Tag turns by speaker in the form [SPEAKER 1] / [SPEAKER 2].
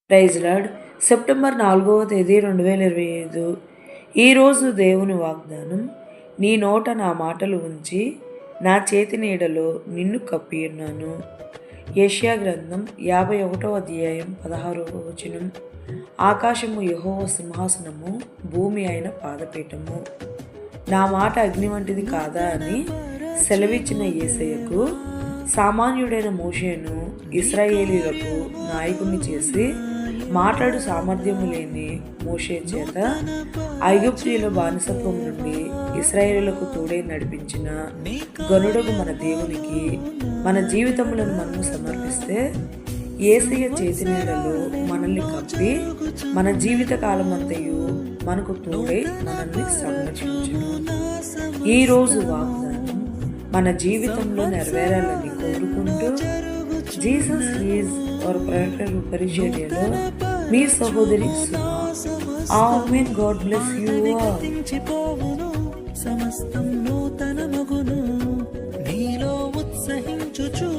[SPEAKER 1] Praise lord. September 4వ తేదీ 2025. ఈరోజు దేవుని వాగ్దానం, నీ నోట నా మాటలు ఉంచి నా చేతి నీడలో నిన్ను కప్పియున్నాను. యెషయా గ్రంథం 51వ అధ్యాయం 16వ వచనం. ఆకాశము యెహోవా సింహాసనము, భూమి ఆయన పాదపీఠము. నా మాట అగ్ని వంటిది కాదా అని సెలవిచ్చిన యేసయ్యకు సామాన్యుడైన మోషేను ఇశ్రాయేలీయులకు నాయకుని చేసి మాట్లాడు సామర్థ్యము లేని మోషే చేత ఐగుప్తీయుల బానిసత్వం నుండి ఇశ్రాయేలులకు తోడే నడిపించిన గనుడగు మన దేవునికి మన జీవితములను మనము సమర్పిస్తే యేసయ్య చేతి నీడలో మనల్ని కప్పి మన జీవిత కాలమంతయు మనకు తోడే మనల్ని సంరక్షించును. ఈరోజు వాగ్దానం మన జీవితంలో నెరవేరాలని కోరుకుంటూ జీసస్ ఈజ్ అవర్ ప్రకటన పరిచర్యలో మీ సహోదరి సుమా. Amen. God bless you all.
[SPEAKER 2] సమస్తం నూతన మగును, నీలో ఉత్సహించుచు